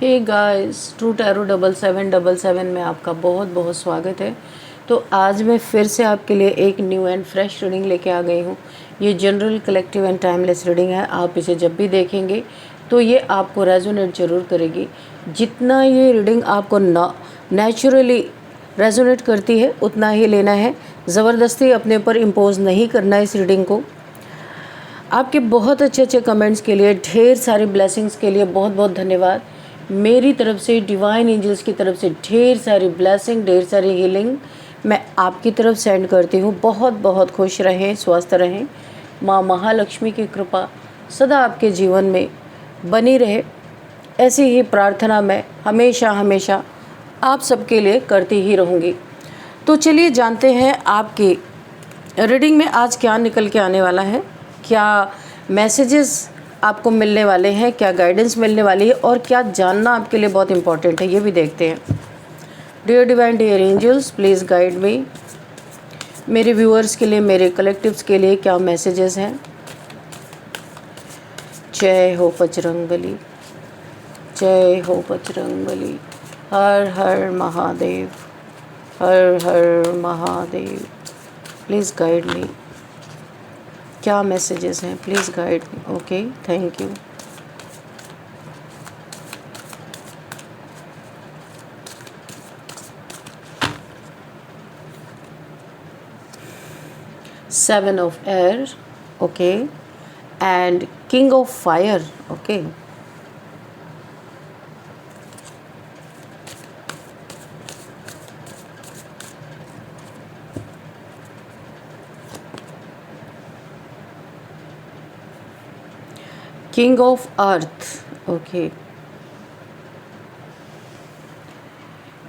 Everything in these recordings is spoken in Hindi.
हे गाइस, ट्रू टैरो 7777 में आपका बहुत बहुत स्वागत है। तो आज मैं फिर से आपके लिए एक न्यू एंड फ्रेश रीडिंग लेके आ गई हूँ। ये general, collective and timeless reading है। आप इसे जब भी देखेंगे तो ये आपको रेजोनेट ज़रूर करेगी। जितना ये रीडिंग आपको नेचुरली रेजोनेट करती है उतना ही लेना है। ज़बरदस्ती अपने ऊपर इम्पोज नहीं करना है इस रीडिंग को। आपके बहुत अच्छे अच्छे कमेंट्स के लिए, ढेर सारी ब्लेसिंग्स के लिए बहुत बहुत धन्यवाद। मेरी तरफ से, डिवाइन एंजल्स की तरफ से ढेर सारी ब्लेसिंग, ढेर सारी हीलिंग मैं आपकी तरफ सेंड करती हूँ। बहुत बहुत खुश रहें, स्वस्थ रहें। माँ महालक्ष्मी की कृपा सदा आपके जीवन में बनी रहे, ऐसी ही प्रार्थना मैं हमेशा हमेशा आप सबके लिए करती ही रहूँगी। तो चलिए जानते हैं आपकी रीडिंग में आज क्या निकल के आने वाला है, क्या मैसेजेस आपको मिलने वाले हैं, क्या गाइडेंस मिलने वाली है और क्या जानना आपके लिए बहुत इंपॉर्टेंट है, ये भी देखते हैं। Dear divine, dear angels, please guide me. मेरे व्यूअर्स के लिए, मेरे कलेक्टिव्स के लिए क्या मैसेजेस हैं। जय हो बजरंगबली, जय हो बजरंगबली। हर हर महादेव, हर हर महादेव। Please guide me. क्या मैसेजेस हैं, please guide me. Okay, thank you. Seven of air, okay, and king of fire, okay. King of earth, okay.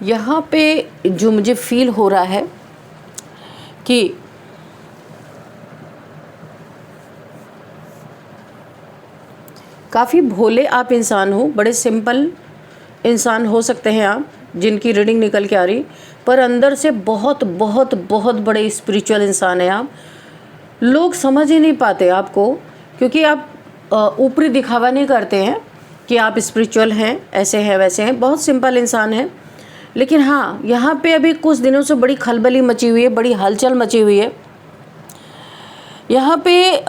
यहाँ पे जो मुझे फील हो रहा है कि काफ़ी भोले आप इंसान हो, बड़े सिंपल इंसान हो सकते हैं आप, जिनकी रीडिंग निकल के आ रही, पर अंदर से बहुत बहुत बहुत बड़े स्पिरिचुअल इंसान हैं आप। लोग समझ ही नहीं पाते आपको, क्योंकि आप ऊपरी दिखावा नहीं करते हैं कि आप स्पिरिचुअल हैं, ऐसे हैं वैसे हैं, बहुत सिंपल इंसान हैं। लेकिन हाँ, यहाँ पे अभी कुछ दिनों से बड़ी खलबली मची हुई है, बड़ी हलचल मची हुई है। यहाँ पे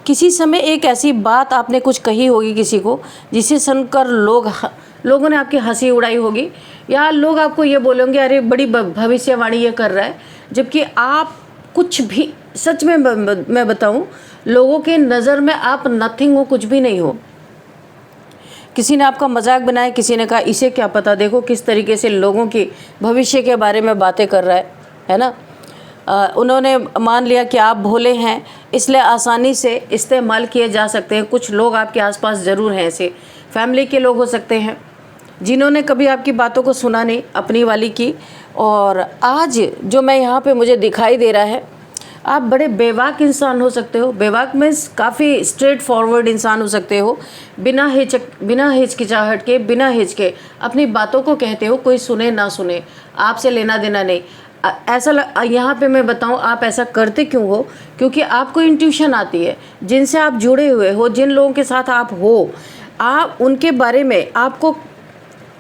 किसी समय एक ऐसी बात आपने कुछ कही होगी किसी को, जिसे सुनकर लोगों ने आपकी हंसी उड़ाई होगी, या लोग आपको ये बोलेंगे अरे बड़ी भविष्यवाणी ये कर रहा है, जबकि आप कुछ भी, सच में मैं बताऊं, लोगों के नज़र में आप नथिंग हो, कुछ भी नहीं हो। किसी ने आपका मजाक बनाया, किसी ने कहा इसे क्या पता, देखो किस तरीके से लोगों की भविष्य के बारे में बातें कर रहा है ना। उन्होंने मान लिया कि आप भोले हैं, इसलिए आसानी से इस्तेमाल किए जा सकते हैं। कुछ लोग आपके आसपास ज़रूर हैं, ऐसे फैमिली के लोग हो सकते हैं जिन्होंने कभी आपकी बातों को सुना नहीं, अपनी वाली की। और आज जो मैं यहाँ पे मुझे दिखाई दे रहा है, आप बड़े बेबाक इंसान हो सकते हो। बेबाक में काफ़ी स्ट्रेट फॉरवर्ड इंसान हो सकते हो, बिना हिचकिचाहट के, बिना हिचके अपनी बातों को कहते हो, कोई सुने ना सुने, आपसे लेना देना नहीं। ऐसा यहाँ पे मैं बताऊँ आप ऐसा करते क्यों हो, क्योंकि आपको इंट्यूशन आती है। जिनसे आप जुड़े हुए हो, जिन लोगों के साथ आप हो, आप उनके बारे में, आपको,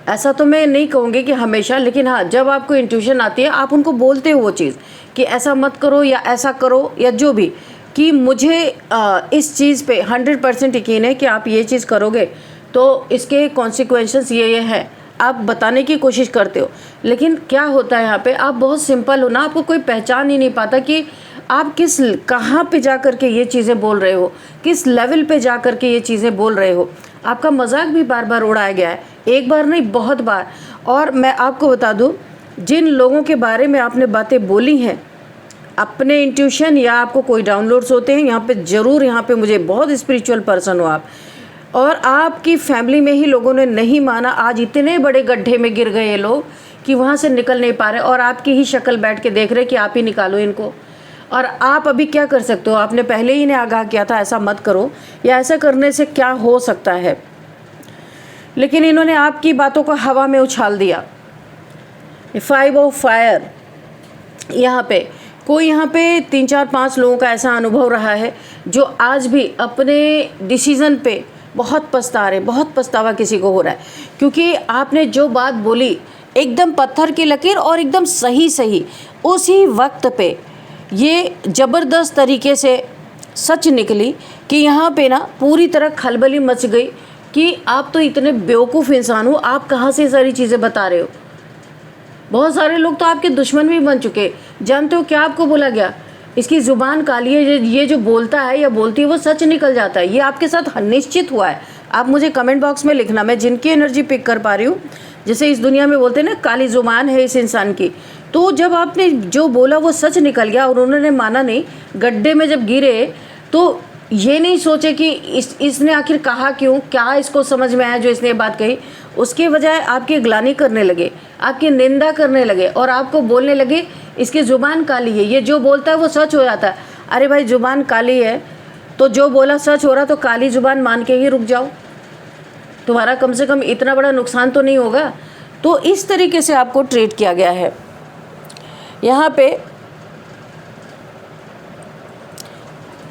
ऐसा तो मैं नहीं कहूँगी कि हमेशा, लेकिन हाँ, जब आपको इंट्यूशन आती है आप उनको बोलते हो वो चीज़ कि ऐसा मत करो या ऐसा करो या जो भी, कि मुझे इस चीज़ पे 100% यकीन है कि आप ये चीज़ करोगे तो इसके कॉन्सिक्वेंसेस ये हैं, आप बताने की कोशिश करते हो। लेकिन क्या होता है यहाँ पे, आप बहुत सिंपल हो ना, आपको कोई पहचान ही नहीं पाता कि आप कहाँ पे जा कर के ये चीज़ें बोल रहे हो, किस लेवल पे जा कर के ये चीज़ें बोल रहे हो। आपका मजाक भी बार बार उड़ाया गया है, एक बार नहीं बहुत बार। और मैं आपको बता दूं, जिन लोगों के बारे में आपने बातें बोली हैं, अपने इंट्यूशन या आपको कोई डाउनलोड्स होते हैं, यहाँ पे ज़रूर, यहाँ पे मुझे बहुत स्पिरिचुअल पर्सन हो आप, और आपकी फैमिली में ही लोगों ने नहीं माना। आज इतने बड़े गड्ढे में गिर गए ये लोग कि वहाँ से निकल नहीं पा रहे, और आपकी ही शक्ल बैठ के देख रहे कि आप ही निकालो इनको। और आप अभी क्या कर सकते हो, आपने पहले ही इन्हें आगाह किया था ऐसा मत करो, या ऐसा करने से क्या हो सकता है, लेकिन इन्होंने आपकी बातों को हवा में उछाल दिया। 5 ऑफ फायर, यहाँ पे कोई, यहाँ पे 3 4 5 लोगों का ऐसा अनुभव रहा है जो आज भी अपने डिसीज़न पे बहुत पछता रहे, बहुत पछतावा किसी को हो रहा है, क्योंकि आपने जो बात बोली एकदम पत्थर की लकीर और एकदम सही उसी वक्त पे ये ज़बरदस्त तरीके से सच निकली कि यहाँ पे ना पूरी तरह खलबली मच गई कि आप तो इतने बेवकूफ़ इंसान हो, आप कहाँ से सारी चीज़ें बता रहे हो। बहुत सारे लोग तो आपके दुश्मन भी बन चुके। जानते हो क्या आपको बोला गया? इसकी ज़ुबान काली है, ये जो बोलता है या बोलती है वो सच निकल जाता है। ये आपके साथ निश्चित हुआ है। आप मुझे कमेंट बॉक्स में लिखना, मैं जिनकी एनर्जी पिक कर पा रही हूँ, जैसे इस दुनिया में बोलते हैं ना काली ज़ुबान है इस इंसान की, तो जब आपने जो बोला वो सच निकल गया और उन्होंने माना नहीं, गड्ढे में जब गिरे तो ये नहीं सोचे कि इसने आखिर कहा क्यों, क्या इसको समझ में आया जो इसने ये बात कही। उसके बजाय आपकी ग्लानि करने लगे, आपकी निंदा करने लगे और आपको बोलने लगे इसकी ज़ुबान काली है, ये जो बोलता है वो सच हो जाता है। अरे भाई ज़ुबान काली है तो जो बोला सच हो रहा, तो काली ज़ुबान मान के ही रुक जाओ, तुम्हारा कम से कम इतना बड़ा नुकसान तो नहीं होगा। तो इस तरीके से आपको ट्रीट किया गया है यहाँ पे।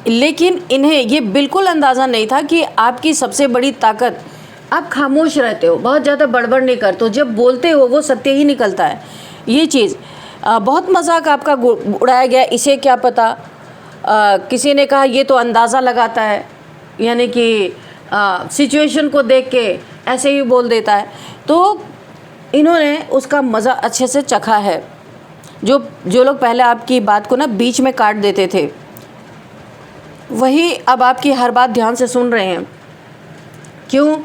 लेकिन इन्हें ये बिल्कुल अंदाज़ा नहीं था कि आपकी सबसे बड़ी ताकत, आप खामोश रहते हो, बहुत ज़्यादा बड़बड़ नहीं करते हो, जब बोलते हो वो सत्य ही निकलता है। ये चीज़ बहुत मजाक आपका उड़ाया गया, इसे क्या पता, किसी ने कहा ये तो अंदाज़ा लगाता है, यानी कि सिचुएशन को देख के ऐसे ही बोल देता है। तो इन्होंने उसका मज़ा अच्छे से चखा है। जो लोग पहले आपकी बात को ना बीच में काट देते थे, वही अब आपकी हर बात ध्यान से सुन रहे हैं। क्यों?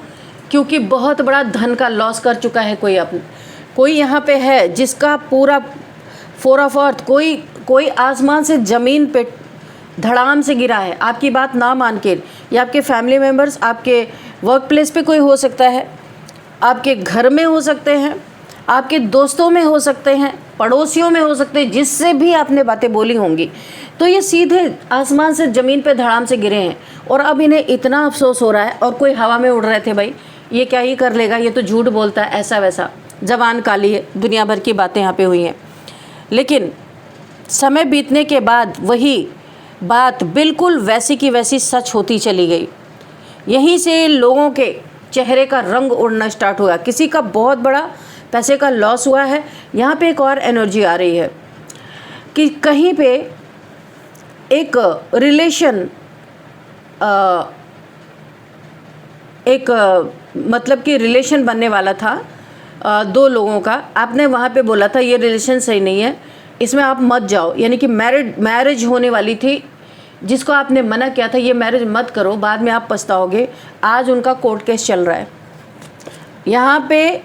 क्योंकि बहुत बड़ा धन का लॉस कर चुका है कोई यहाँ पे है जिसका पूरा फोर ऑफ अर्थ, कोई आसमान से ज़मीन पे धड़ाम से गिरा है आपकी बात ना मान के। या आपके फैमिली मेम्बर्स, आपके वर्क प्लेस पे कोई हो सकता है, आपके घर में हो सकते हैं, आपके दोस्तों में हो सकते हैं, पड़ोसियों में हो सकते हैं, जिससे भी आपने बातें बोली होंगी। तो ये सीधे आसमान से ज़मीन पे धड़ाम से गिरे हैं और अब इन्हें इतना अफसोस हो रहा है। और कोई हवा में उड़ रहे थे, भाई ये क्या ही कर लेगा, ये तो झूठ बोलता है, ऐसा वैसा, ज़बान काली है, दुनिया भर की बातें यहाँ पे हुई हैं। लेकिन समय बीतने के बाद वही बात बिल्कुल वैसी की वैसी सच होती चली गई। यहीं से लोगों के चेहरे का रंग उड़ना स्टार्ट हुआ। किसी का बहुत बड़ा पैसे का लॉस हुआ है। यहाँ पे एक और एनर्जी आ रही है कि कहीं पे एक रिलेशन, मतलब कि रिलेशन बनने वाला था दो लोगों का। आपने वहाँ पे बोला था ये रिलेशन सही नहीं है, इसमें आप मत जाओ, यानी कि मैरिज होने वाली थी, जिसको आपने मना किया था ये मैरिज मत करो, बाद में आप पछताओगे। आज उनका कोर्ट केस चल रहा है। यहाँ पे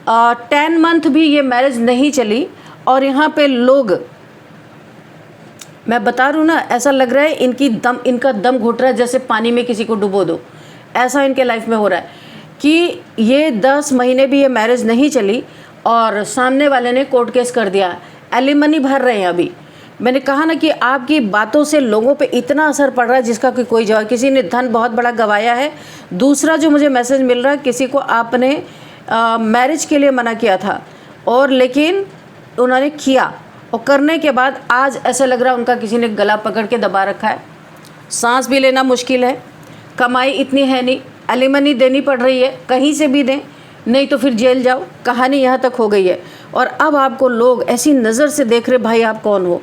10 मंथ भी ये मैरिज नहीं चली और यहाँ पे लोग, मैं बता रही हूँ ना, ऐसा लग रहा है इनका दम घुट रहा है, जैसे पानी में किसी को डुबो दो, ऐसा इनके लाइफ में हो रहा है कि ये 10 महीने भी ये मैरिज नहीं चली और सामने वाले ने कोर्ट केस कर दिया, एलिमनी भर रहे हैं अभी। मैंने कहा ना कि आपकी बातों से लोगों पे इतना असर पड़ रहा है जिसका कोई जवाब। किसी ने धन बहुत बड़ा गंवाया है। दूसरा जो मुझे मैसेज मिल रहा है, किसी को आपने मैरिज के लिए मना किया था और लेकिन उन्होंने किया और करने के बाद आज ऐसा लग रहा है उनका किसी ने गला पकड़ के दबा रखा है। सांस भी लेना मुश्किल है, कमाई इतनी है नहीं, एलिमनी देनी पड़ रही है, कहीं से भी दें नहीं तो फिर जेल जाओ। कहानी यहाँ तक हो गई है और अब आपको लोग ऐसी नज़र से देख रहे, भाई आप कौन हो।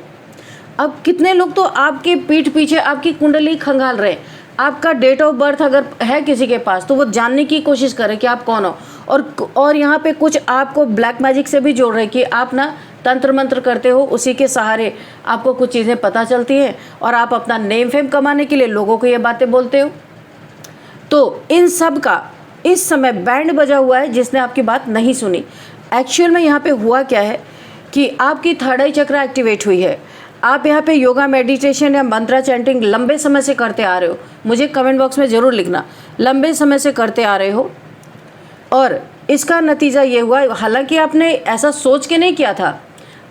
अब कितने लोग तो आपके पीठ पीछे आपकी कुंडली खंगाल रहे हैं। आपका डेट ऑफ बर्थ अगर है किसी के पास तो वो जानने की कोशिश करें कि आप कौन हो। और यहाँ पे कुछ आपको ब्लैक मैजिक से भी जोड़ रहे हैं कि आप ना तंत्र मंत्र करते हो, उसी के सहारे आपको कुछ चीज़ें पता चलती हैं और आप अपना नेम फेम कमाने के लिए लोगों को ये बातें बोलते हो। तो इन सब का इस समय बैंड बजा हुआ है जिसने आपकी बात नहीं सुनी। एक्चुअल में यहाँ पे हुआ क्या है कि आपकी थर्ड आई चक्र एक्टिवेट हुई है। आप यहाँ पे योगा, मेडिटेशन या मंत्रा चैंटिंग लंबे समय से करते आ रहे हो, मुझे कमेंट बॉक्स में ज़रूर लिखना, लंबे समय से करते आ रहे हो और इसका नतीजा ये हुआ। हालांकि आपने ऐसा सोच के नहीं किया था,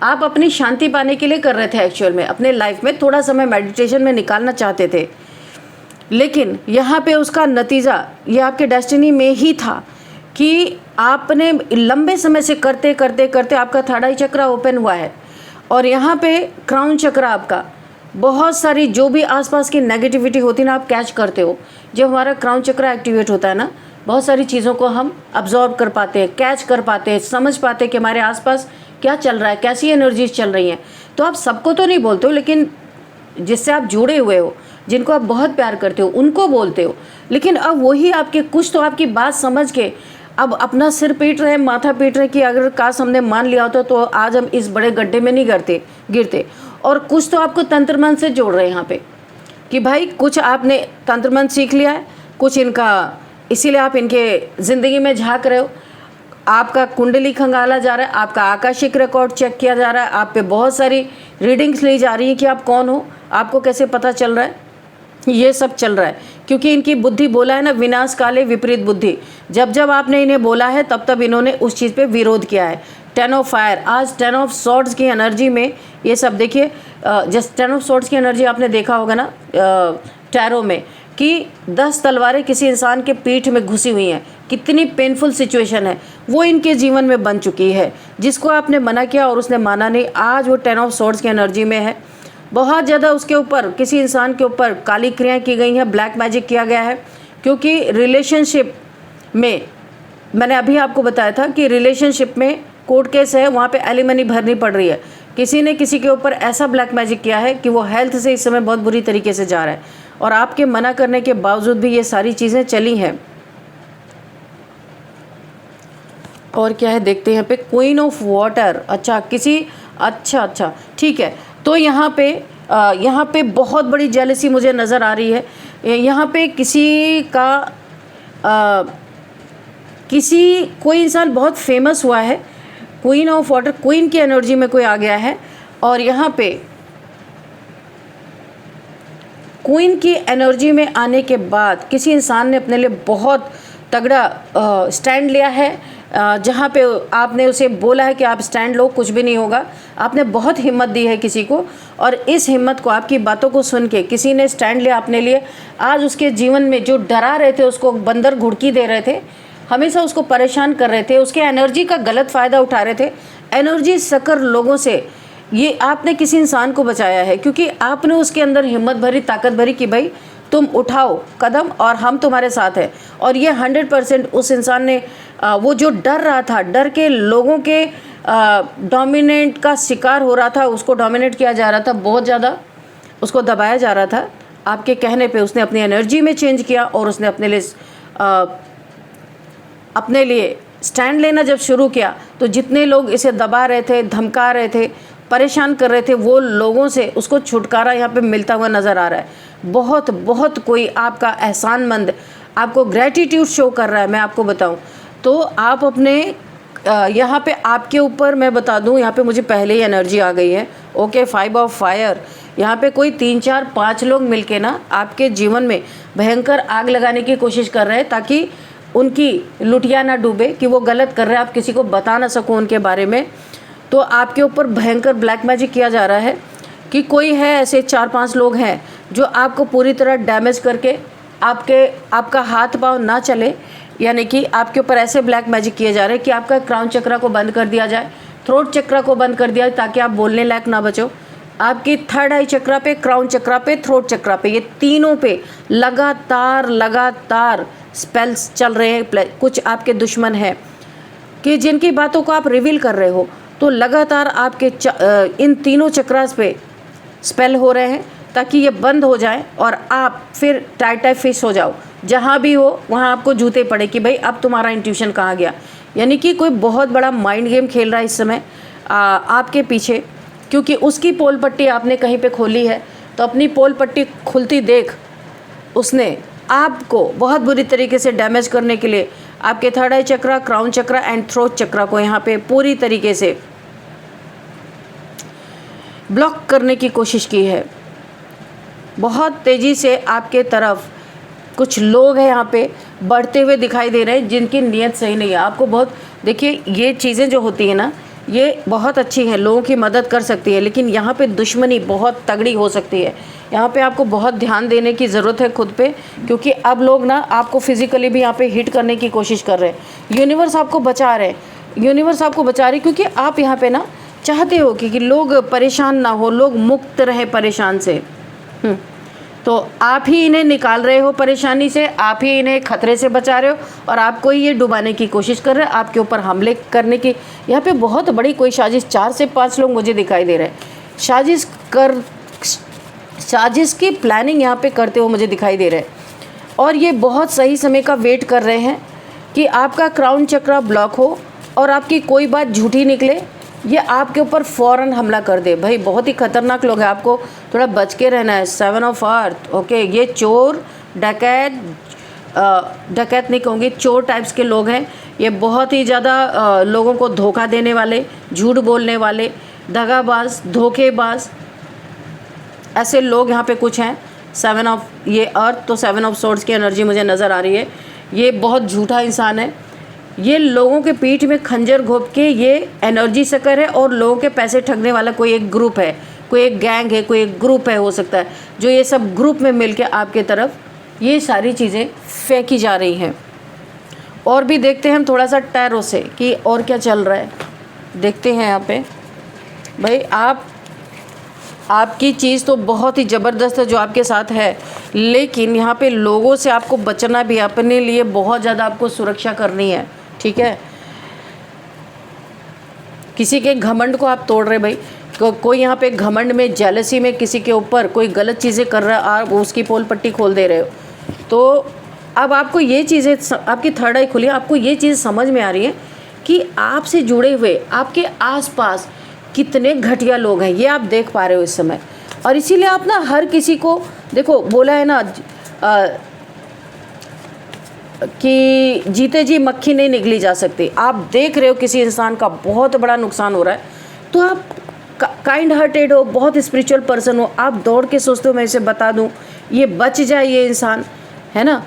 आप अपनी शांति पाने के लिए कर रहे थे। एक्चुअल में अपने लाइफ में थोड़ा समय मेडिटेशन में निकालना चाहते थे, लेकिन यहाँ पे उसका नतीजा ये आपके डेस्टिनी में ही था कि आपने लंबे समय से करते करते करते आपका थर्ड आई चक्र ओपन हुआ है और यहाँ पे क्राउन चक्र आपका बहुत सारी जो भी आसपास की नेगेटिविटी होती है ना, आप कैच करते हो। जब हमारा क्राउन चक्र एक्टिवेट होता है ना, बहुत सारी चीज़ों को हम अब्जॉर्ब कर पाते हैं, कैच कर पाते हैं, समझ पाते हैं कि हमारे आसपास क्या चल रहा है, कैसी एनर्जीज चल रही हैं। तो आप सबको तो नहीं बोलते हो, लेकिन जिससे आप जुड़े हुए हो, जिनको आप बहुत प्यार करते हो, उनको बोलते हो। लेकिन अब वही आपके कुछ तो आपकी बात समझ के अब अपना सिर पीट रहे, माथा पीट रहे कि अगर काश हमने मान लिया होता तो आज हम इस बड़े गड्ढे में नहीं गिरते। और कुछ तो आपको तंत्र मंत्र से जोड़ रहे हैं यहाँ पे कि भाई कुछ आपने तंत्र मंत्र सीख लिया है, कुछ इनका, इसीलिए आप इनके ज़िंदगी में झांक रहे हो। आपका कुंडली खंगाला जा रहा है, आपका आकाशिक रिकॉर्ड चेक किया जा रहा है, आप पे बहुत सारी रीडिंग्स ली जा रही है कि आप कौन हो, आपको कैसे पता चल रहा है। ये सब चल रहा है क्योंकि इनकी बुद्धि, बोला है ना, विनाश काले विपरीत बुद्धि। जब जब आपने इन्हें बोला है तब तब इन्होंने उस चीज़ पे विरोध किया है। 10 ऑफ फायर, आज 10 ऑफ सॉर्ड्स की एनर्जी में ये सब देखिए। जस्ट 10 ऑफ सॉर्ड्स की एनर्जी आपने देखा होगा ना टैरो में कि 10 तलवारें किसी इंसान के पीठ में घुसी हुई हैं। कितनी पेनफुल सिचुएशन है वो इनके जीवन में बन चुकी है। जिसको आपने मना किया और उसने माना नहीं, आज वो 10 ऑफ सॉर्ड्स की एनर्जी में है। बहुत ज़्यादा उसके ऊपर, किसी इंसान के ऊपर काली क्रियाएँ की गई हैं, ब्लैक मैजिक किया गया है। क्योंकि रिलेशनशिप में, मैंने अभी आपको बताया था कि रिलेशनशिप में कोर्ट केस है, वहाँ पे एलिमनी भरनी पड़ रही है। किसी ने किसी के ऊपर ऐसा ब्लैक मैजिक किया है कि वो हेल्थ से इस समय बहुत बुरी तरीके से जा रहा है, और आपके मना करने के बावजूद भी ये सारी चीज़ें चली हैं। और क्या है देखते हैं यहाँ पे, क्वीन ऑफ वाटर। अच्छा, किसी, अच्छा ठीक है। तो यहाँ पे बहुत बड़ी जेलसी मुझे नज़र आ रही है। यहाँ पे किसी का कोई इंसान बहुत फेमस हुआ है। क्वीन ऑफ वाटर, क्वीन की एनर्जी में कोई आ गया है, और यहाँ पे क्वीन की एनर्जी में आने के बाद किसी इंसान ने अपने लिए बहुत तगड़ा स्टैंड लिया है। जहाँ पे आपने उसे बोला है कि आप स्टैंड लो, कुछ भी नहीं होगा। आपने बहुत हिम्मत दी है किसी को, और इस हिम्मत को, आपकी बातों को सुन के किसी ने स्टैंड लिया अपने लिए। आज उसके जीवन में जो डरा रहे थे, उसको बंदर घुड़की दे रहे थे, हमेशा उसको परेशान कर रहे थे, उसके एनर्जी का गलत फ़ायदा उठा रहे थे, एनर्जी सकर लोगों से, ये आपने किसी इंसान को बचाया है। क्योंकि आपने उसके अंदर हिम्मत भरी, ताकत भरी कि भाई तुम उठाओ कदम और हम तुम्हारे साथ हैं। और ये 100% उस इंसान ने, वो जो डर रहा था, डर के लोगों के डोमिनेट का शिकार हो रहा था, उसको डोमिनेट किया जा रहा था, बहुत ज़्यादा उसको दबाया जा रहा था, आपके कहने पे उसने अपनी एनर्जी में चेंज किया और उसने अपने लिए स्टैंड लेना जब शुरू किया, तो जितने लोग इसे दबा रहे थे, धमका रहे थे, परेशान कर रहे थे, वो लोगों से उसको छुटकारा यहाँ पे मिलता हुआ नज़र आ रहा है। बहुत बहुत कोई आपका एहसानमंद, आपको ग्रैटिट्यूड शो कर रहा है। मैं आपको बताऊं तो आप अपने यहाँ पे आपके ऊपर, मैं बता दूं, यहाँ पे मुझे पहले ही एनर्जी आ गई है। Okay, 5 of fire. यहाँ पे कोई 3 4 5 लोग मिलके ना आपके जीवन में भयंकर आग लगाने की कोशिश कर रहे हैं, ताकि उनकी लुटिया ना डूबे कि वो गलत कर रहे हैं, आप किसी को बता ना सको उनके बारे में। तो आपके ऊपर भयंकर ब्लैक मैजिक किया जा रहा है कि कोई है, ऐसे 4 5 लोग हैं जो आपको पूरी तरह डैमेज करके आपका हाथ पाँव ना चले, यानी कि आपके ऊपर ऐसे ब्लैक मैजिक किए जा रहे हैं कि आपका क्राउन चक्रा को बंद कर दिया जाए, थ्रोट चक्रा को बंद कर दिया जाए, ताकि आप बोलने लायक ना बचो। आपकी 3rd आई चक्रा पे, क्राउन चक्रा पे, थ्रोट चक्रा पे, ये तीनों पे लगातार स्पेल्स चल रहे हैं। कुछ आपके दुश्मन हैं कि जिनकी बातों को आप रिवील कर रहे हो, तो लगातार आपके इन तीनों चक्रास पे स्पेल हो रहे हैं, ताकि ये बंद हो जाए और आप फिर टाइट फिश हो जाओ। जहाँ भी हो वहाँ आपको जूते पड़े कि भाई अब तुम्हारा इंट्यूशन कहाँ गया। यानी कि कोई बहुत बड़ा माइंड गेम खेल रहा है इस समय आपके पीछे, क्योंकि उसकी पोल पट्टी आपने कहीं पे खोली है। तो अपनी पोल पट्टी खुलती देख उसने आपको बहुत बुरी तरीके से डैमेज करने के लिए आपके 3rd eye chakra, crown chakra and throat chakra को यहाँ पे पूरी तरीके से ब्लॉक करने की कोशिश की है। बहुत तेज़ी से आपके तरफ कुछ लोग हैं यहाँ पे बढ़ते हुए दिखाई दे रहे हैं, जिनकी नीयत सही नहीं है। आपको बहुत, देखिए ये चीज़ें जो होती हैं ना, ये बहुत अच्छी है, लोगों की मदद कर सकती है, लेकिन यहाँ पे दुश्मनी बहुत तगड़ी हो सकती है। यहाँ पे आपको बहुत ध्यान देने की ज़रूरत है खुद पे, क्योंकि अब लोग ना आपको फिज़िकली भी यहाँ पे हिट करने की कोशिश कर रहे हैं। यूनिवर्स आपको बचा रहे हैं, यूनिवर्स आपको बचा रही, क्योंकि आप यहाँ पे ना चाहते हो कि लोग परेशान ना हो, लोग मुक्त रहे परेशान से। तो आप ही इन्हें निकाल रहे हो परेशानी से, आप ही इन्हें खतरे से बचा रहे हो और आपको ही ये डुबाने की कोशिश कर रहे हैं, आपके ऊपर हमले करने की। यहाँ पे बहुत बड़ी कोई साजिश, 4 से 5 लोग मुझे दिखाई दे रहे हैं साजिश की प्लानिंग यहाँ पे करते हुए मुझे दिखाई दे रहे हैं। और ये बहुत सही समय का वेट कर रहे हैं कि आपका क्राउन चक्रा ब्लॉक हो और आपकी कोई बात झूठी निकले, ये आपके ऊपर फ़ौरन हमला कर दे। भाई बहुत ही खतरनाक लोग हैं, आपको थोड़ा बच के रहना है। 7 ऑफ अर्थ, ओके। ये चोर, डकैत नहीं कहूँगी, चोर टाइप्स के लोग हैं। ये बहुत ही ज़्यादा लोगों को धोखा देने वाले, झूठ बोलने वाले, दगाबाज, धोखेबाज, ऐसे लोग यहाँ पे कुछ हैं। 7 ऑफ ये अर्थ, तो 7 ऑफ सोर्ड्स की एनर्जी मुझे नज़र आ रही है। ये बहुत झूठा इंसान है, ये लोगों के पीठ में खंजर घोंप के ये एनर्जी सकर है और लोगों के पैसे ठगने वाला कोई एक ग्रुप है, कोई एक गैंग है, कोई एक ग्रुप है, हो सकता है जो ये सब ग्रुप में मिलके आपके तरफ ये सारी चीज़ें फेंकी जा रही हैं। और भी देखते हैं हम थोड़ा सा टैरो से कि और क्या चल रहा है। देखते हैं यहाँ पे भाई आपकी चीज़ तो बहुत ही ज़बरदस्त है जो आपके साथ है, लेकिन यहाँ पे लोगों से आपको बचना भी, अपने लिए बहुत ज़्यादा आपको सुरक्षा करनी है, ठीक है। किसी के घमंड को आप तोड़ रहे भाई, कोई यहाँ पे घमंड में, जेलसी में किसी के ऊपर कोई गलत चीज़ें कर रहा है, आप उसकी पोल पट्टी खोल दे रहे हो। तो अब आपको ये चीज़ें, आपकी थर्ड आई खुली, आपको ये चीज़ समझ में आ रही है कि आपसे जुड़े हुए आपके आसपास कितने घटिया लोग हैं, ये आप देख पा रहे हो इस समय। और इसीलिए आप ना हर किसी को देखो, बोला है ना कि जीते जी मक्खी नहीं निगली जा सकती। आप देख रहे हो किसी इंसान का बहुत बड़ा नुकसान हो रहा है, तो आप काइंड हार्टेड हो, बहुत स्पिरिचुअल पर्सन हो, आप दौड़ के सोचते हो मैं इसे बता दूं, ये बच जाए ये इंसान, है ना।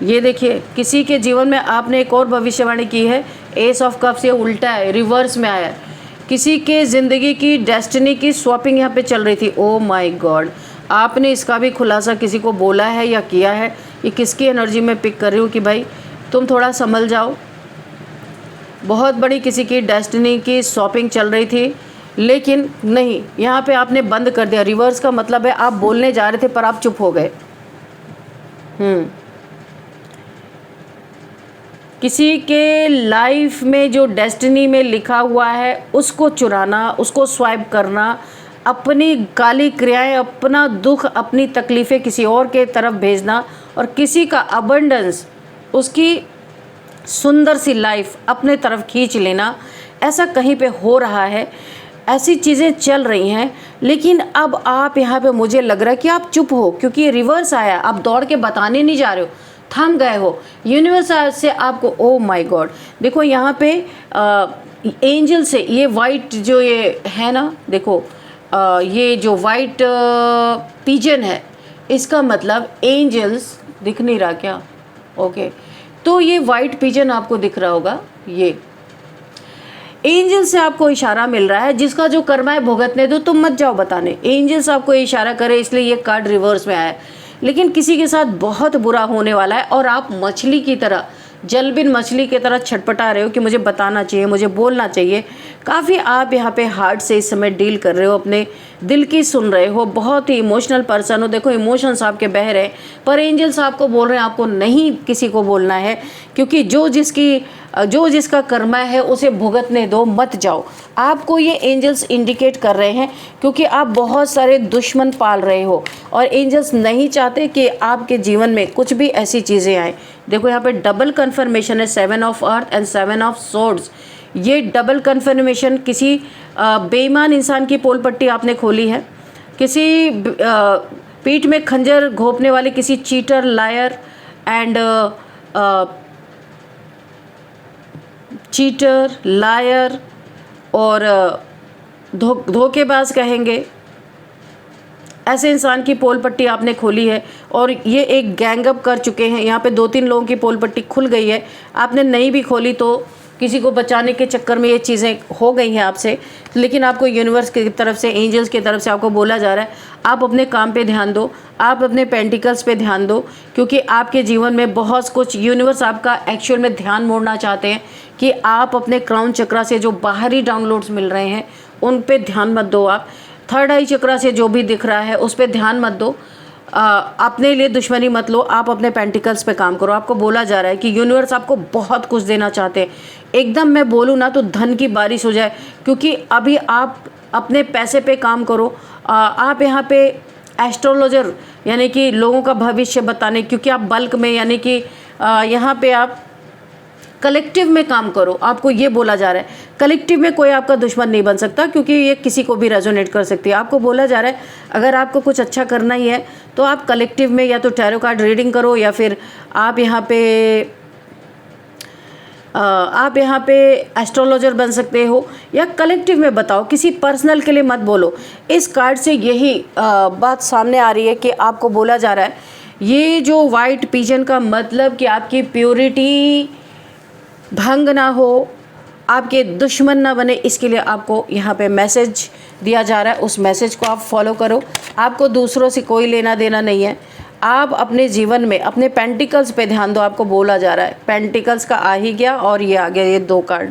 ये देखिए किसी के जीवन में आपने एक और भविष्यवाणी की है, एस ऑफ कप्स, ये उल्टा है, रिवर्स में आया है। किसी के ज़िंदगी की डेस्टिनी की स्वैपिंग यहाँ पे चल रही थी। ओ माय गॉड, आपने इसका भी खुलासा किसी को बोला है या किया है? ये किसकी एनर्जी में पिक कर रही हूँ कि भाई तुम थोड़ा संभल जाओ। बहुत बड़ी किसी की डेस्टिनी की शॉपिंग चल रही थी, लेकिन नहीं, यहाँ पे आपने बंद कर दिया। रिवर्स का मतलब है आप बोलने जा रहे थे पर आप चुप हो गए। किसी के लाइफ में जो डेस्टिनी में लिखा हुआ है उसको चुराना, उसको स्वाइप करना, अपनी काली क्रियाएं, अपना दुख, अपनी तकलीफ़ें किसी और के तरफ भेजना और किसी का अबंडेंस, उसकी सुंदर सी लाइफ अपने तरफ खींच लेना, ऐसा कहीं पे हो रहा है। ऐसी चीज़ें चल रही हैं, लेकिन अब आप यहाँ पे मुझे लग रहा है कि आप चुप हो, क्योंकि ये रिवर्स आया। आप दौड़ के बताने नहीं जा रहे हो, थम गए हो। यूनिवर्स से आपको, ओ माय गॉड, देखो यहाँ पे एंजल से ये वाइट जो ये है ना, देखो ये जो वाइट पिजन है, इसका मतलब एंजल्स दिख नहीं रहा क्या? ओके, तो ये वाइट पिजन आपको दिख रहा होगा, ये एंजल से आपको इशारा मिल रहा है, जिसका जो कर्म है भुगतने दो, तुम मत जाओ बताने। एंजल्स आपको इशारा करे, इसलिए ये कार्ड रिवर्स में आया है। लेकिन किसी के साथ बहुत बुरा होने वाला है और आप मछली की तरह, जलबिन मछली की तरह छटपटा रहे हो कि मुझे बताना चाहिए, मुझे बोलना चाहिए। काफ़ी आप यहाँ पे हार्ट से इस समय डील कर रहे हो, अपने दिल की सुन रहे हो, बहुत ही इमोशनल पर्सन हो। देखो इमोशंस आपके बह रहे हैं, पर एंजल्स आपको बोल रहे हैं आपको नहीं किसी को बोलना है, क्योंकि जो जिसका कर्मा है उसे भुगतने दो, मत जाओ। आपको ये एंजल्स इंडिकेट कर रहे हैं, क्योंकि आप बहुत सारे दुश्मन पाल रहे हो और एंजल्स नहीं चाहते कि आपके जीवन में कुछ भी ऐसी चीज़ें आए। देखो यहाँ पे डबल कन्फर्मेशन है, 7 of earth and 7 of swords. ये डबल कन्फर्मेशन किसी बेईमान इंसान की पोल पट्टी आपने खोली है, किसी पीठ में खंजर घोंपने वाले किसी cheater, liar and cheater, liar और धोखेबाज कहेंगे, ऐसे इंसान की पोल पट्टी आपने खोली है और ये एक गैंगअप कर चुके हैं। यहाँ पे 2-3 लोगों की पोल पट्टी खुल गई है, आपने नहीं भी खोली तो किसी को बचाने के चक्कर में ये चीज़ें हो गई हैं आपसे। लेकिन आपको यूनिवर्स की तरफ से, एंजल्स की तरफ से आपको बोला जा रहा है आप अपने काम पे ध्यान दो, आप अपने पेंटिकल्स पे ध्यान दो, क्योंकि आपके जीवन में बहुत कुछ यूनिवर्स आपका एक्चुअल में ध्यान मोड़ना चाहते हैं कि आप अपने क्राउन चक्रा से जो बाहरी डाउनलोड्स मिल रहे हैं उन पे ध्यान मत दो आप। थर्ड आई चक्रा से जो भी दिख रहा है उस पर ध्यान मत दो। अपने लिए दुश्मनी मत लो, आप अपने पेंटिकल्स पे काम करो। आपको बोला जा रहा है कि यूनिवर्स आपको बहुत कुछ देना चाहते हैं। एकदम मैं बोलूँ ना तो धन की बारिश हो जाए, क्योंकि अभी आप अपने पैसे पे काम करो। आप यहाँ पे एस्ट्रोलॉजर यानी कि लोगों का भविष्य बताने, क्योंकि आप बल्क में यानी कि यहाँ पे आप कलेक्टिव में काम करो। आपको ये बोला जा रहा है कलेक्टिव में कोई आपका दुश्मन नहीं बन सकता, क्योंकि ये किसी को भी रेजोनेट कर सकती है। आपको बोला जा रहा है अगर आपको कुछ अच्छा करना ही है तो आप कलेक्टिव में या तो टैरो कार्ड रीडिंग करो, या फिर आप यहाँ पे एस्ट्रोलॉजर बन सकते हो, या कलेक्टिव में बताओ, किसी पर्सनल के लिए मत बोलो। इस कार्ड से यही बात सामने आ रही है कि आपको बोला जा रहा है ये जो वाइट पिजन का मतलब कि आपकी प्योरिटी भंग ना हो, आपके दुश्मन ना बने, इसके लिए आपको यहाँ पे मैसेज दिया जा रहा है। उस मैसेज को आप फॉलो करो। आपको दूसरों से कोई लेना देना नहीं है। आप अपने जीवन में अपने पेंटिकल्स पे ध्यान दो। आपको बोला जा रहा है पेंटिकल्स का आ ही गया और ये आ गया, ये 2 कार्ड।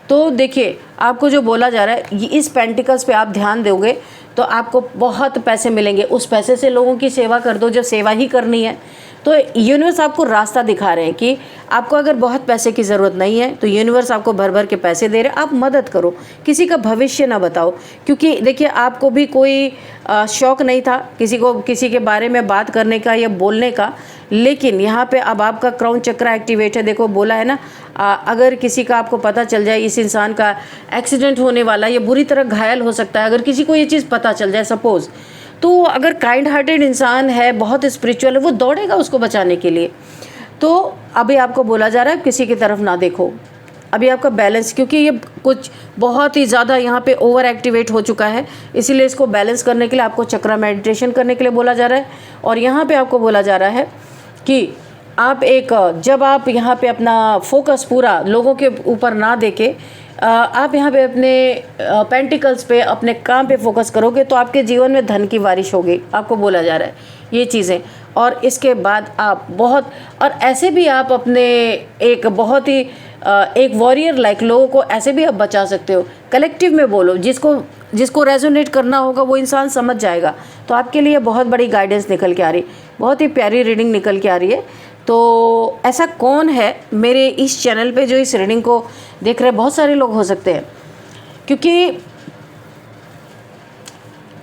तो देखिए आपको जो बोला जा रहा है इस पेंटिकल्स पे आप ध्यान दोगे तो आपको बहुत पैसे मिलेंगे। उस पैसे से लोगों की सेवा कर दो, जब सेवा ही करनी है। तो यूनिवर्स आपको रास्ता दिखा रहे हैं कि आपको अगर बहुत पैसे की ज़रूरत नहीं है तो यूनिवर्स आपको भर भर के पैसे दे रहे हैं। आप मदद करो, किसी का भविष्य ना बताओ, क्योंकि देखिए आपको भी कोई शौक़ नहीं था किसी के बारे में बात करने का या बोलने का, लेकिन यहाँ पे अब आपका क्राउन चक्र एक्टिवेट है। देखो बोला है ना, अगर किसी का आपको पता चल जाए इस इंसान का एक्सीडेंट होने वाला, ये बुरी तरह घायल हो सकता है, अगर किसी को ये चीज़ पता चल जाए सपोज़, तो अगर काइंड हार्टेड इंसान है, बहुत स्पिरिचुअल है, वो दौड़ेगा उसको बचाने के लिए। तो अभी आपको बोला जा रहा है किसी की तरफ ना देखो। अभी आपका बैलेंस, क्योंकि ये कुछ बहुत ही ज़्यादा यहाँ पे ओवर एक्टिवेट हो चुका है, इसीलिए इसको बैलेंस करने के लिए आपको चक्रा मेडिटेशन करने के लिए बोला जा रहा है। और यहाँ पे आपको बोला जा रहा है कि आप जब आप यहाँ पे अपना फोकस पूरा लोगों के ऊपर ना देके आप यहाँ पे अपने पेंटिकल्स पे, अपने काम पे फोकस करोगे तो आपके जीवन में धन की बारिश होगी। आपको बोला जा रहा है ये चीज़ें। और इसके बाद आप बहुत, और ऐसे भी आप अपने एक बहुत ही एक वॉरियर लाइक लोगों को ऐसे भी आप बचा सकते हो। कलेक्टिव में बोलो, जिसको रेजोनेट करना होगा वो इंसान समझ जाएगा। तो आपके लिए बहुत बड़ी गाइडेंस निकल के आ रही, बहुत ही प्यारी रीडिंग निकल के आ रही है। तो ऐसा कौन है मेरे इस चैनल पे जो इस रीडिंग को देख रहे हैं? बहुत सारे लोग हो सकते हैं, क्योंकि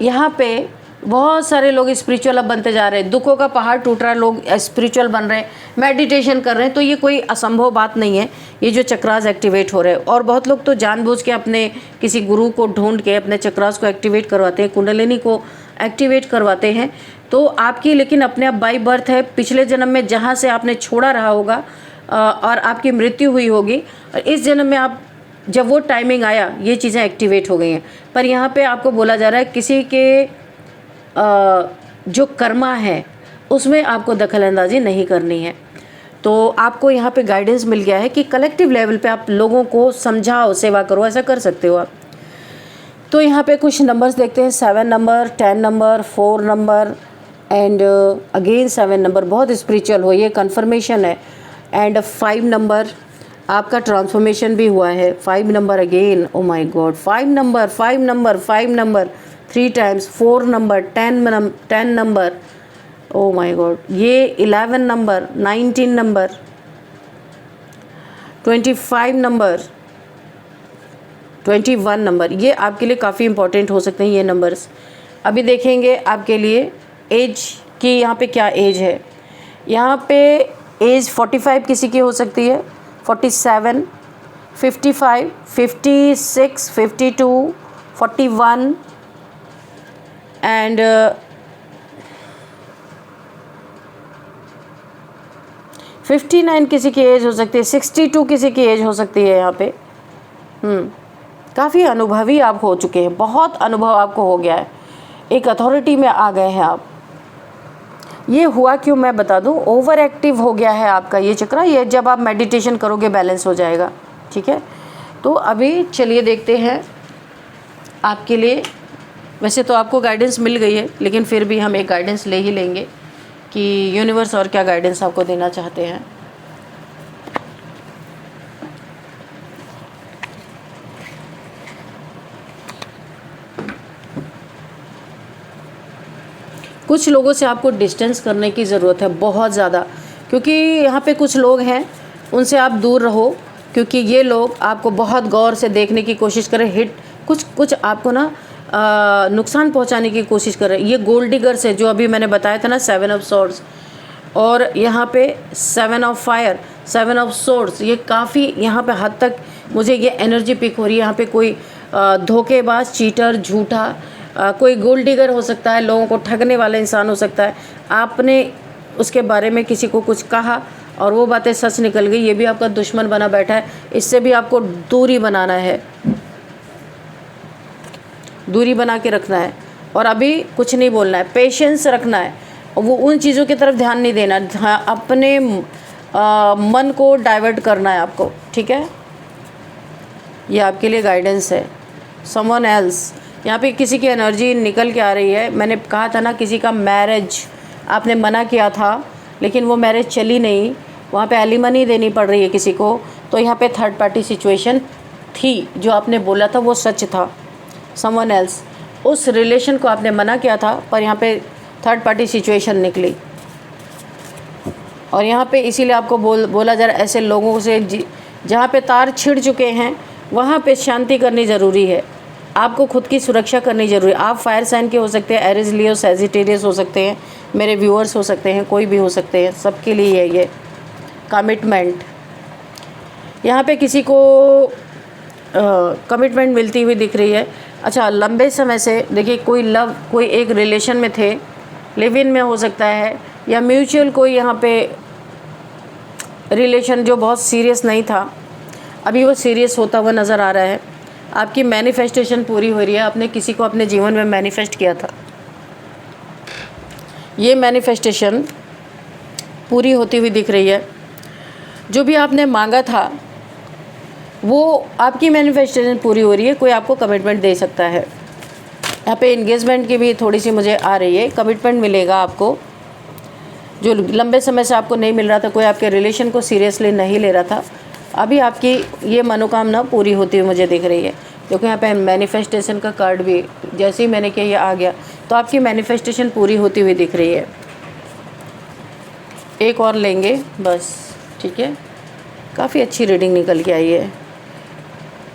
यहाँ पे बहुत सारे लोग स्पिरिचुअल अब बनते जा रहे हैं। दुखों का पहाड़ टूट रहा है, लोग स्पिरिचुअल बन रहे हैं, मेडिटेशन कर रहे हैं। तो ये कोई असंभव बात नहीं है, ये जो चक्रास एक्टिवेट हो रहे हैं। और बहुत लोग तो जानबूझ के अपने किसी गुरु को ढूंढ के अपने चक्रास को एक्टिवेट करवाते हैं, कुंडलिनी को एक्टिवेट करवाते हैं। तो आपकी लेकिन अपने आप बाई बर्थ है, पिछले जन्म में जहाँ से आपने छोड़ा रहा होगा और आपकी मृत्यु हुई होगी, और इस जन्म में आप जब वो टाइमिंग आया ये चीज़ें एक्टिवेट हो गई हैं। पर यहाँ पे आपको बोला जा रहा है किसी के जो कर्मा है उसमें आपको दखल अंदाजी नहीं करनी है। तो आपको यहाँ पे गाइडेंस मिल गया है कि कलेक्टिव लेवल पे आप लोगों को समझाओ, सेवा करो, ऐसा कर सकते हो आप। तो यहाँ पे कुछ नंबर्स देखते हैं, 7 number, 10 number, 4 number and again 7 number. बहुत स्पिरिचुअल हो, ये कन्फर्मेशन है। एंड 5 नंबर, आपका ट्रांसफॉर्मेशन भी हुआ है। 5 number again, oh my God, 5 number, 5 number, 5 number 3 times, 4 number, 10 number, oh my God, ये 11 नंबर, 19 नंबर, 25 नंबर, 21 नंबर। ये आपके लिए काफ़ी इंपॉर्टेंट हो सकते हैं ये नंबर्स। अभी देखेंगे आपके लिए एज की, यहाँ पे क्या एज है। यहाँ पे एज 45 किसी की हो सकती है, 47, 55, 56, 52, 41 एंड 59 किसी की एज हो सकती है, 62 किसी की एज हो सकती है। यहाँ पे काफ़ी अनुभवी आप हो चुके हैं, बहुत अनुभव आपको हो गया है, एक अथॉरिटी में आ गए हैं आप। ये हुआ क्यों मैं बता दूं, ओवर एक्टिव हो गया है आपका ये चक्रा। ये जब आप मेडिटेशन करोगे बैलेंस हो जाएगा, ठीक है। तो अभी चलिए देखते हैं आपके लिए। वैसे तो आपको गाइडेंस मिल गई है, लेकिन फिर भी हम एक गाइडेंस ले ही लेंगे कि यूनिवर्स और क्या गाइडेंस आपको देना चाहते हैं। कुछ लोगों से आपको डिस्टेंस करने की ज़रूरत है बहुत ज़्यादा, क्योंकि यहाँ पे कुछ लोग हैं उनसे आप दूर रहो, क्योंकि ये लोग आपको बहुत गौर से देखने की कोशिश करें, कुछ आपको ना नुकसान पहुँचाने की कोशिश कर रहे हैं। ये गोल्ड डिगर्स है जो अभी मैंने बताया था ना, 7 ऑफ सॉर्ड्स, और यहाँ पे 7 ऑफ फायर, 7 ऑफ सोर्ड्स। ये काफ़ी यहाँ पे हद तक मुझे ये एनर्जी पिक हो रही है। यहाँ पे कोई धोखेबाज, चीटर, झूठा, कोई गोल्ड डिगर हो सकता है, लोगों को ठगने वाला इंसान हो सकता है। आपने उसके बारे में किसी को कुछ कहा और वो बातें सच निकल गई, ये भी आपका दुश्मन बना बैठा है। इससे भी आपको दूरी बनाना है, दूरी बना के रखना है, और अभी कुछ नहीं बोलना है, पेशेंस रखना है, वो उन चीज़ों की तरफ ध्यान नहीं देना, अपने मन को डाइवर्ट करना है आपको, ठीक है। ये आपके लिए गाइडेंस है। समवन एल्स, यहाँ पे किसी की एनर्जी निकल के आ रही है। मैंने कहा था ना, किसी का मैरिज आपने मना किया था लेकिन वो मैरिज चली नहीं, वहाँ पे एलिमनी देनी पड़ रही है किसी को, तो यहाँ पे थर्ड पार्टी सिचुएशन थी। जो आपने बोला था वो सच था। समवन एल्स, उस रिलेशन को आपने मना किया था पर यहाँ पे थर्ड पार्टी सिचुएशन निकली, और यहाँ पे इसीलिए आपको बोला जा रहा है ऐसे लोगों से जहाँ पे तार छिड़ चुके हैं वहाँ पे शांति करनी ज़रूरी है। आपको खुद की सुरक्षा करनी ज़रूरी है। आप फायर साइन के हो सकते हैं, एरिस, लियो, सैजिटेरियस हो सकते हैं, मेरे व्यूअर्स हो सकते हैं, कोई भी हो सकते हैं, सबके लिए है ये कमिटमेंट। यहाँ पे किसी को कमिटमेंट मिलती हुई दिख रही है। अच्छा, लंबे समय से देखिए कोई एक रिलेशन में थे, लिव इन में हो सकता है, या म्यूचुअल कोई यहाँ पे रिलेशन जो बहुत सीरियस नहीं था, अभी वो सीरियस होता हुआ नज़र आ रहा है। आपकी मैनिफेस्टेशन पूरी हो रही है। आपने किसी को अपने जीवन में मैनिफेस्ट किया था, ये मैनिफेस्टेशन पूरी होती हुई दिख रही है। जो भी आपने मांगा था वो आपकी मैनिफेस्टेशन पूरी हो रही है। कोई आपको कमिटमेंट दे सकता है। यहाँ पे एंगेजमेंट की भी थोड़ी सी मुझे आ रही है, कमिटमेंट मिलेगा आपको जो लंबे समय से आपको नहीं मिल रहा था। कोई आपके रिलेशन को सीरियसली नहीं ले रहा था, अभी आपकी ये मनोकामना पूरी होती हुई मुझे दिख रही है। क्योंकि यहाँ पे मैनिफेस्टेशन का कार्ड भी जैसे ही मैंने किया ये आ गया, तो आपकी मैनिफेस्टेशन पूरी होती हुई दिख रही है। एक और लेंगे बस, ठीक है। काफ़ी अच्छी रीडिंग निकल के आई है।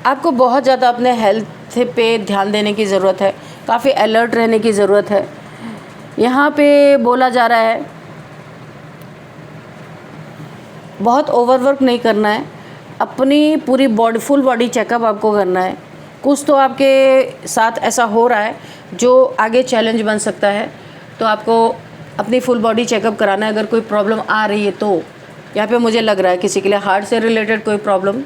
आपको बहुत ज़्यादा अपने हेल्थ पे ध्यान देने की ज़रूरत है, काफ़ी अलर्ट रहने की ज़रूरत है। यहाँ पे बोला जा रहा है बहुत ओवरवर्क नहीं करना है, अपनी पूरी फुल बॉडी चेकअप आपको करना है। कुछ तो आपके साथ ऐसा हो रहा है जो आगे चैलेंज बन सकता है, तो आपको अपनी फुल बॉडी चेकअप कराना है। अगर कोई प्रॉब्लम आ रही है तो यहाँ पे मुझे लग रहा है किसी के लिए हार्ट से रिलेटेड कोई प्रॉब्लम,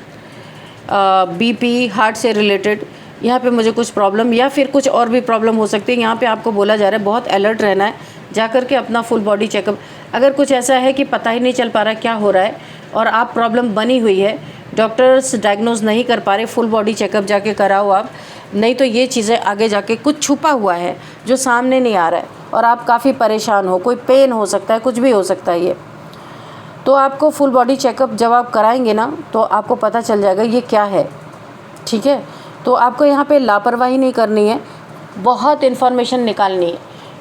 बीपी, हार्ट से रिलेटेड यहाँ पे मुझे कुछ प्रॉब्लम, या फिर कुछ और भी प्रॉब्लम हो सकती है। यहाँ पे आपको बोला जा रहा है बहुत अलर्ट रहना है, जा कर के अपना फुल बॉडी चेकअप। अगर कुछ ऐसा है कि पता ही नहीं चल पा रहा क्या हो रहा है और आप प्रॉब्लम बनी हुई है, डॉक्टर्स डायग्नोज नहीं कर पा रहे, फुल बॉडी चेकअप जाके कराओ आप। नहीं तो ये चीज़ें आगे जाके कुछ छुपा हुआ है जो सामने नहीं आ रहा है और आप काफ़ी परेशान हो, कोई पेन हो सकता है, कुछ भी हो सकता है ये। तो आपको फुल बॉडी चेकअप जब आप कराएंगे ना तो आपको पता चल जाएगा ये क्या है, ठीक है। तो आपको यहाँ पे लापरवाही नहीं करनी है, बहुत इन्फॉर्मेशन निकालनी है।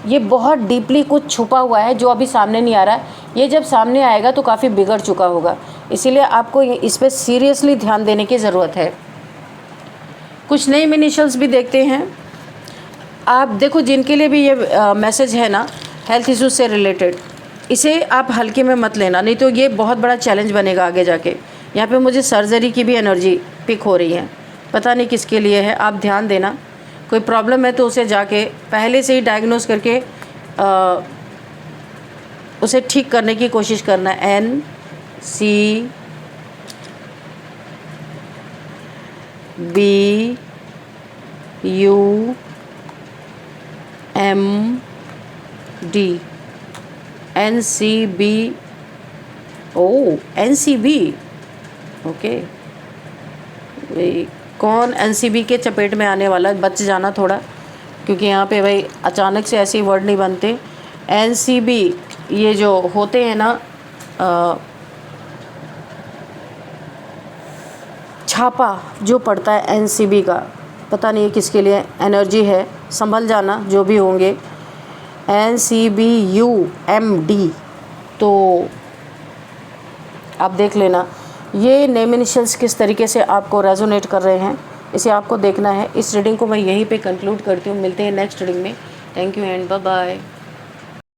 ये बहुत डीपली कुछ छुपा हुआ है जो अभी सामने नहीं आ रहा है, ये जब सामने आएगा तो काफ़ी बिगड़ चुका होगा। इसीलिए आपको इस पर सीरियसली ध्यान देने की ज़रूरत है। कुछ नए इनिशियल्स भी देखते हैं। आप देखो जिनके लिए भी ये मैसेज है ना हेल्थ इश्यूज से रिलेटेड, इसे आप हल्के में मत लेना, नहीं तो ये बहुत बड़ा चैलेंज बनेगा आगे जाके। यहाँ पे मुझे सर्जरी की भी एनर्जी पिक हो रही है, पता नहीं किसके लिए है, आप ध्यान देना। कोई प्रॉब्लम है तो उसे जाके पहले से ही डायग्नोस करके उसे ठीक करने की कोशिश करना। NCB UMD NCB, ओ NCB, ओके। कौन NCB के चपेट में आने वाला है, बच जाना थोड़ा, क्योंकि यहाँ पे भाई अचानक से ऐसे वर्ड नहीं बनते। NCB ये जो होते हैं ना छापा जो पड़ता है NCB का, पता नहीं किसके लिए एनर्जी है, संभल जाना जो भी होंगे। NCBUMD। तो आप देख लेना ये नेम इनिशियल्स किस तरीके से आपको रेजोनेट कर रहे हैं, इसे आपको देखना है। इस रीडिंग को मैं यहीं पे कंक्लूड करती हूँ। मिलते हैं नेक्स्ट रीडिंग में। Thank you and bye bye.